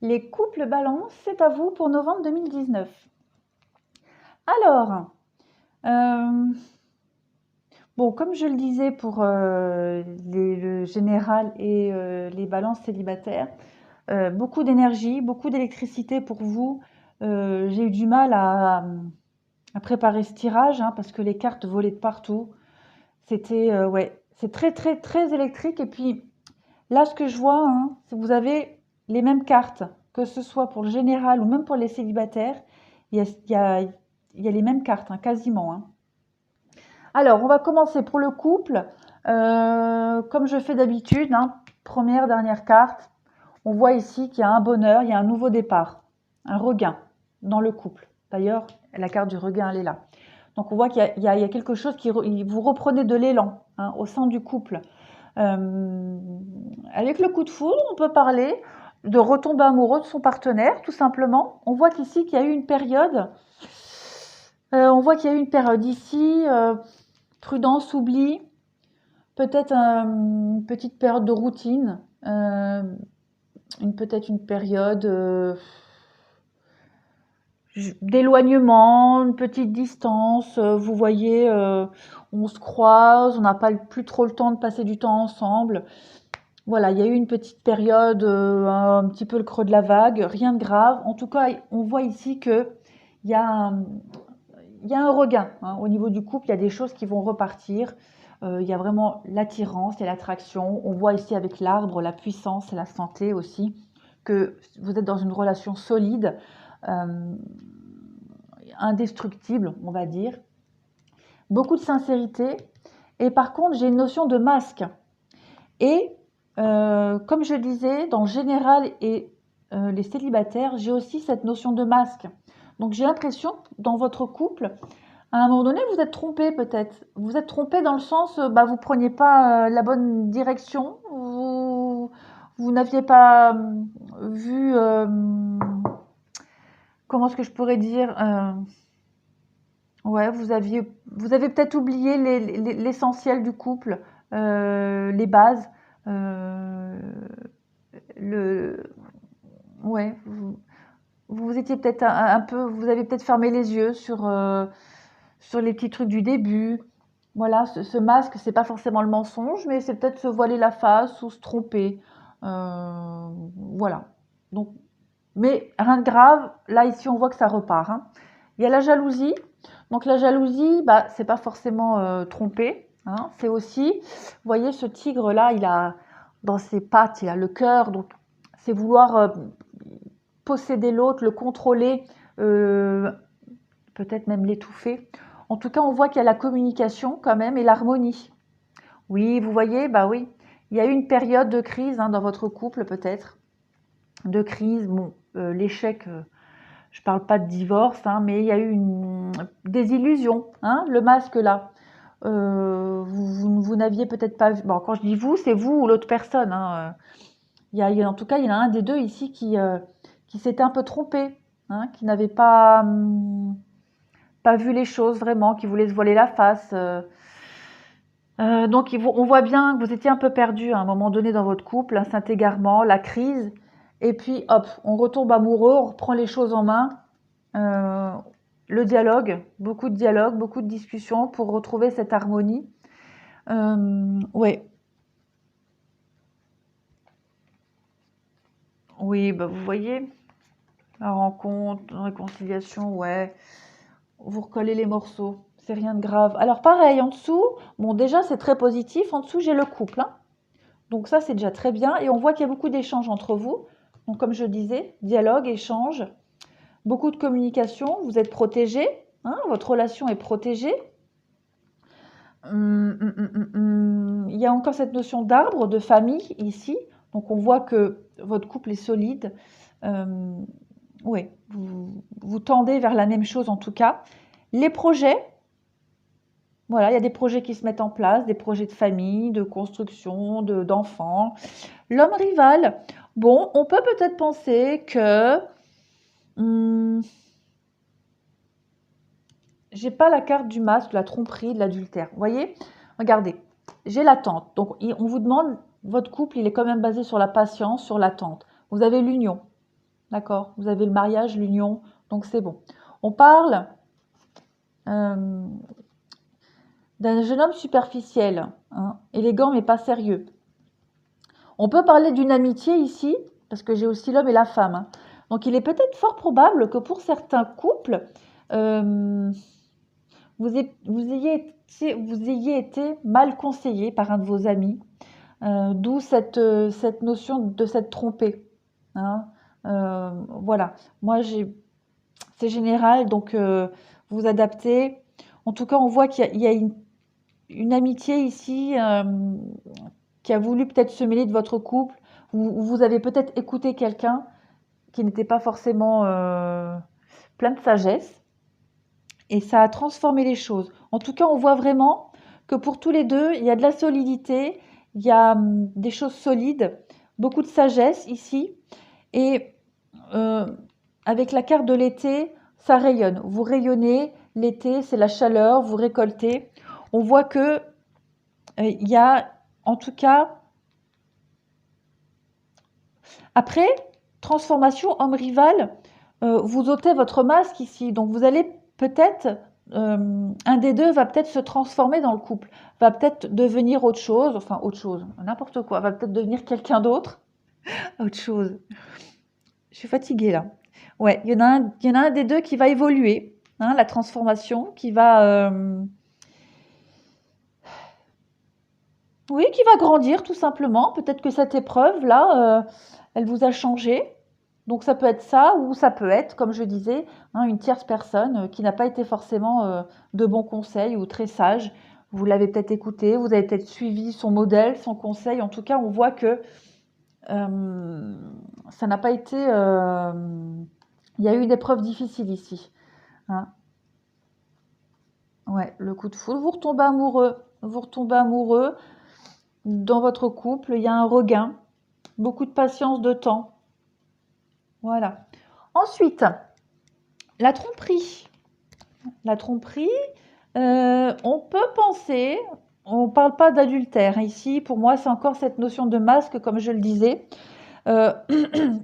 Les couples balance, c'est à vous pour novembre 2019. Alors, bon, comme je le disais pour le général et les balances célibataires, beaucoup d'énergie, beaucoup d'électricité pour vous. J'ai eu du mal à préparer ce tirage hein, parce que les cartes volaient de partout. C'était, ouais, c'est très, très, très électrique. Et puis, là, ce que je vois, hein, c'est que vous avez les mêmes cartes, que ce soit pour le général ou même pour les célibataires. Il y a les mêmes cartes, hein, quasiment. Hein. Alors, on va commencer pour le couple. Comme je fais d'habitude, hein, première, dernière carte. On voit ici qu'il y a un bonheur, il y a un nouveau départ, un regain dans le couple. D'ailleurs, la carte du regain, elle est là. Donc, on voit qu'il y a quelque chose vous reprenez de l'élan hein, au sein du couple. Avec le coup de foudre, on peut parler de retomber amoureux de son partenaire, tout simplement. On voit qu'ici qu'il y a eu une période, ici, prudence, oubli, peut-être une petite période de routine, peut-être une période d'éloignement, une petite distance. Vous voyez, on se croise, on n'a pas plus trop le temps de passer du temps ensemble. Voilà, il y a eu une petite période, un petit peu le creux de la vague, rien de grave. En tout cas, on voit ici qu'il y a un, il y a un regain hein, au niveau du couple, il y a des choses qui vont repartir. Il y a vraiment l'attirance et l'attraction. On voit ici avec l'arbre la puissance et la santé aussi, que vous êtes dans une relation solide, euh, indestructible, on va dire. Beaucoup de sincérité. Et par contre, j'ai une notion de masque. Et comme je disais, dans le général et les célibataires, j'ai aussi cette notion de masque. Donc j'ai l'impression que dans votre couple, à un moment donné, vous êtes trompé peut-être. Vous êtes trompé dans le sens, vous preniez pas la bonne direction, vous n'aviez pas vu, comment est-ce que je pourrais dire, ouais, vous avez peut-être oublié l'essentiel du couple, les bases, euh, le, ouais, vous étiez peut-être un peu, vous avez peut-être fermé les yeux sur les petits trucs du début. Voilà, ce masque, c'est pas forcément le mensonge, mais c'est peut-être se voiler la face ou se tromper. Voilà. Donc, mais rien de grave. Là, ici, on voit que ça repart. Hein. Il y a la jalousie. Donc, la jalousie, c'est pas forcément tromper. Hein. C'est aussi, vous voyez, ce tigre-là, il a dans ses pattes, il a le cœur. Donc, c'est vouloir posséder l'autre, le contrôler, euh, peut-être même l'étouffer. En tout cas, on voit qu'il y a la communication quand même et l'harmonie. Oui, vous voyez, bah oui, il y a eu une période de crise hein, dans votre couple peut-être, de crise. Bon, l'échec, je ne parle pas de divorce, hein, mais il y a eu des illusions, hein, le masque là. Vous n'aviez peut-être pas vu. Bon, quand je dis vous, c'est vous ou l'autre personne. Hein. En tout cas, il y en a un des deux ici qui s'était un peu trompé, hein, qui n'avait pas vu les choses vraiment, qui voulait se voiler la face. Donc on voit bien que vous étiez un peu perdu à un moment donné dans votre couple, un saint-égarement, la crise, et puis hop, on retombe amoureux, on reprend les choses en main. Euh, le dialogue, beaucoup de discussions pour retrouver cette harmonie. Ouais, oui, vous voyez, la rencontre, la réconciliation, ouais, vous recollez les morceaux, c'est rien de grave. Alors pareil, en dessous, bon déjà c'est très positif, en dessous j'ai le couple, hein. Donc ça, c'est déjà très bien. Et on voit qu'il y a beaucoup d'échanges entre vous. Donc comme je disais, dialogue, échange, beaucoup de communication. Vous êtes protégés. Hein, votre relation est protégée. Il y a encore cette notion d'arbre, de famille ici. Donc on voit que votre couple est solide. Oui, vous tendez vers la même chose en tout cas. Les projets, voilà, il y a des projets qui se mettent en place, des projets de famille, de construction, d'enfants. L'homme rival, bon, on peut peut-être penser que j'ai pas la carte du masque, de la tromperie, de l'adultère. Vous voyez, regardez, j'ai l'attente. Donc, on vous demande, votre couple, il est quand même basé sur la patience, sur l'attente. Vous avez l'union. D'accord? Vous avez le mariage, l'union, donc c'est bon. On parle euh, d'un jeune homme superficiel, hein, élégant mais pas sérieux. On peut parler d'une amitié ici, parce que j'ai aussi l'homme et la femme, hein. Donc il est peut-être fort probable que pour certains couples, euh, vous ayez été mal conseillé par un de vos amis, d'où cette notion de s'être trompé, hein. Voilà, moi c'est général, donc vous adaptez. En tout cas, on voit qu'il y a une amitié ici qui a voulu peut-être se mêler de votre couple, ou vous avez peut-être écouté quelqu'un qui n'était pas forcément plein de sagesse, et ça a transformé les choses. En tout cas, on voit vraiment que pour tous les deux, il y a de la solidité, il y a des choses solides, beaucoup de sagesse ici, et euh, avec la carte de l'été, ça rayonne. Vous rayonnez, l'été, c'est la chaleur, vous récoltez. On voit que il y a, en tout cas, après, transformation homme rival, vous ôtez votre masque ici. Donc vous allez peut-être, un des deux va peut-être se transformer dans le couple, va peut-être devenir autre chose, n'importe quoi, va peut-être devenir quelqu'un d'autre, autre chose. Je suis fatiguée là. Ouais, il y en a un des deux qui va évoluer, hein, la transformation, qui va, oui, qui va grandir tout simplement. Peut-être que cette épreuve là, elle vous a changé. Donc ça peut être ça, ou ça peut être, comme je disais, hein, une tierce personne qui n'a pas été forcément de bons conseils ou très sage. Vous l'avez peut-être écouté, vous avez peut-être suivi son modèle, son conseil. En tout cas, on voit que euh, ça n'a pas été. Il y a eu une épreuve difficile ici, hein. Ouais, le coup de foudre. Vous retombez amoureux. Vous retombez amoureux dans votre couple. Il y a un regain, beaucoup de patience, de temps. Voilà. Ensuite, la tromperie. La tromperie, on peut penser, on ne parle pas d'adultère ici, pour moi c'est encore cette notion de masque, comme je le disais. Euh,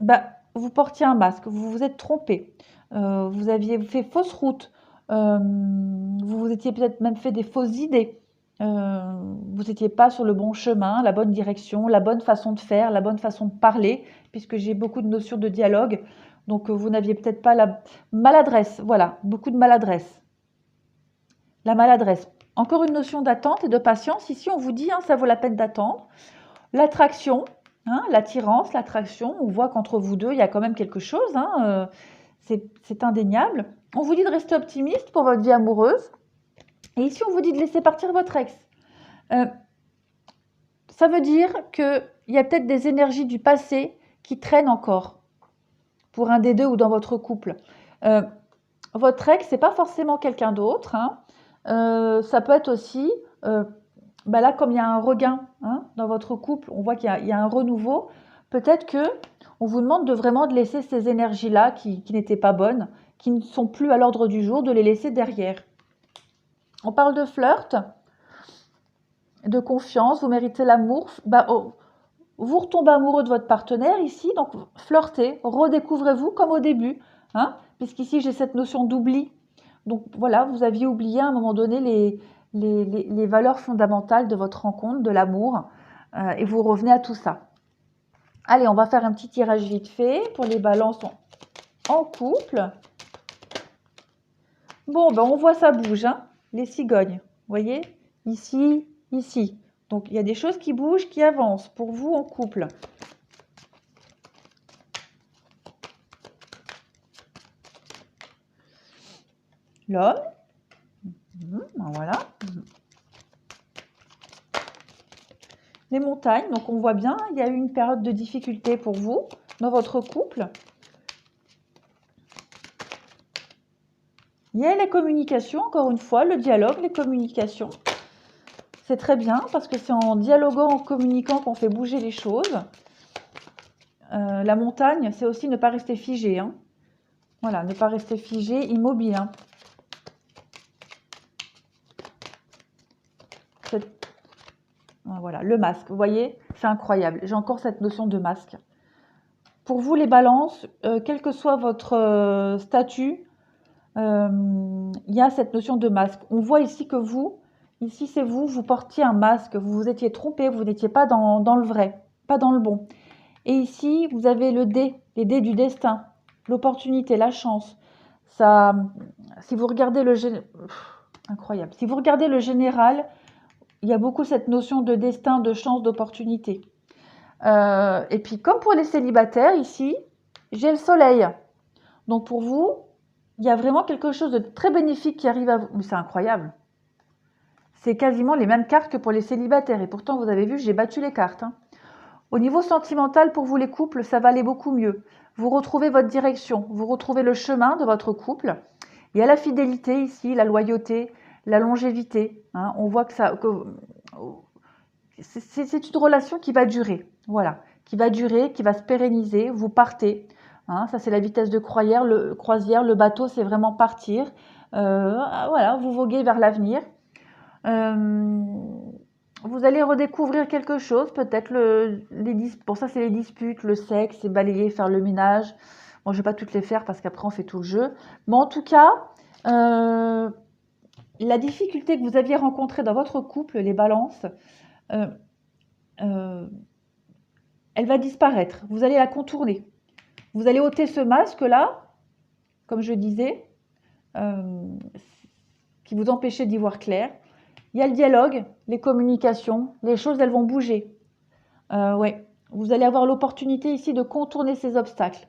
bah, vous portiez un masque, vous vous êtes trompé, vous aviez fait fausse route, vous vous étiez peut-être même fait des fausses idées, vous n'étiez pas sur le bon chemin, la bonne direction, la bonne façon de faire, la bonne façon de parler, puisque j'ai beaucoup de notions de dialogue, donc vous n'aviez peut-être pas la maladresse, voilà, beaucoup de maladresse. La maladresse. Encore une notion d'attente et de patience. Ici, on vous dit, hein, ça vaut la peine d'attendre. L'attraction, hein, l'attirance, l'attraction. On voit qu'entre vous deux, il y a quand même quelque chose, hein, c'est indéniable. On vous dit de rester optimiste pour votre vie amoureuse. Et ici, on vous dit de laisser partir votre ex. Euh, Ça veut dire qu'il y a peut-être des énergies du passé qui traînent encore pour un des deux ou dans votre couple. Euh, Votre ex, c'est pas forcément quelqu'un d'autre, hein. Ça peut être aussi, bah là, comme il y a un regain, hein, dans votre couple, on voit qu'il y a un renouveau. Peut-être que on vous demande de vraiment de laisser ces énergies-là qui n'étaient pas bonnes, qui ne sont plus à l'ordre du jour, de les laisser derrière. On parle de flirt, de confiance, vous méritez l'amour. Bah, vous retombez amoureux de votre partenaire ici, donc flirtez, redécouvrez-vous comme au début, hein, puisqu'ici j'ai cette notion d'oubli. Donc voilà, vous aviez oublié à un moment donné les valeurs fondamentales de votre rencontre, de l'amour, et vous revenez à tout ça. Allez, on va faire un petit tirage vite fait pour les balances en couple. Bon, ben on voit ça bouge, hein, les cigognes. Vous voyez, ici, ici. Donc il y a des choses qui bougent, qui avancent pour vous en couple. L'homme, voilà. Les montagnes, donc on voit bien, il y a eu une période de difficulté pour vous dans votre couple. Il y a les communications, encore une fois, le dialogue, les communications. C'est très bien parce que c'est en dialoguant, en communiquant qu'on fait bouger les choses. La montagne, c'est aussi ne pas rester figé, hein. Voilà, ne pas rester figé, immobile, hein. Voilà, le masque, vous voyez, c'est incroyable. J'ai encore cette notion de masque. pour vous les balances, quel que soit votre statut, il y a cette notion de masque. On voit ici que vous, ici c'est vous, vous portiez un masque, vous vous étiez trompé, vous n'étiez pas dans le vrai, pas dans le bon. Et ici, vous avez le dé, les dés du destin, l'opportunité, la chance. Ça, si vous regardez incroyable. Si vous regardez le général, il y a beaucoup cette notion de destin, de chance, d'opportunité. Et puis, comme pour les célibataires, ici, j'ai le soleil. Donc, pour vous, il y a vraiment quelque chose de très bénéfique qui arrive à vous. Mais c'est incroyable. C'est quasiment les mêmes cartes que pour les célibataires. Et pourtant, vous avez vu, j'ai battu les cartes. Hein. Au niveau sentimental, pour vous les couples, ça va aller beaucoup mieux. Vous retrouvez votre direction, vous retrouvez le chemin de votre couple. Il y a la fidélité ici, la loyauté, la longévité. Hein. On voit que c'est une relation qui va durer. Voilà, qui va durer, qui va se pérenniser. Vous partez. Hein. Ça, c'est la vitesse de croisière. Le bateau, c'est vraiment partir. Voilà, vous voguez vers l'avenir. Vous allez redécouvrir quelque chose, peut-être pour ça c'est les disputes, le sexe, c'est balayer, faire le ménage. Bon, je vais pas toutes les faire parce qu'après on fait tout le jeu. Mais en tout cas, la difficulté que vous aviez rencontrée dans votre couple, les balances, euh, euh, elle va disparaître. Vous allez la contourner. Vous allez ôter ce masque-là, comme je disais, qui vous empêchait d'y voir clair. Il y a le dialogue, les communications, les choses, elles vont bouger. Ouais, vous allez avoir l'opportunité ici de contourner ces obstacles.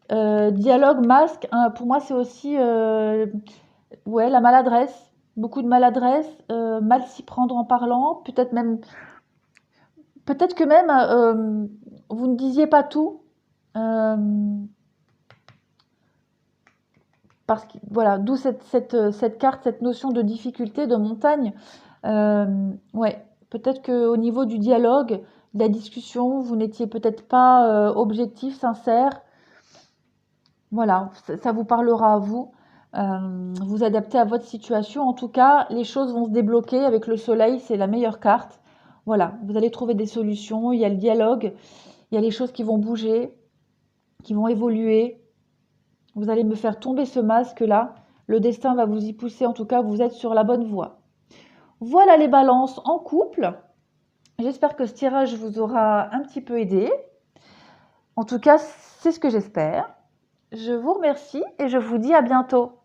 Dialogue, masque, hein, pour moi, c'est aussi ouais, la maladresse. Beaucoup de maladresse, mal s'y prendre en parlant, peut-être que même vous ne disiez pas tout. Parce que voilà, d'où cette carte, cette notion de difficulté, de montagne. Ouais, peut-être qu'au niveau du dialogue, de la discussion, vous n'étiez peut-être pas objectif, sincère. Voilà, ça vous parlera à vous. Vous adaptez à votre situation. En tout cas, les choses vont se débloquer avec le soleil, c'est la meilleure carte. Voilà, vous allez trouver des solutions. Il y a le dialogue, il y a les choses qui vont bouger, qui vont évoluer. Vous allez me faire tomber ce masque-là. Le destin va vous y pousser. En tout cas, vous êtes sur la bonne voie. Voilà les balances en couple. J'espère que ce tirage vous aura un petit peu aidé. En tout cas, c'est ce que j'espère. Je vous remercie et je vous dis à bientôt.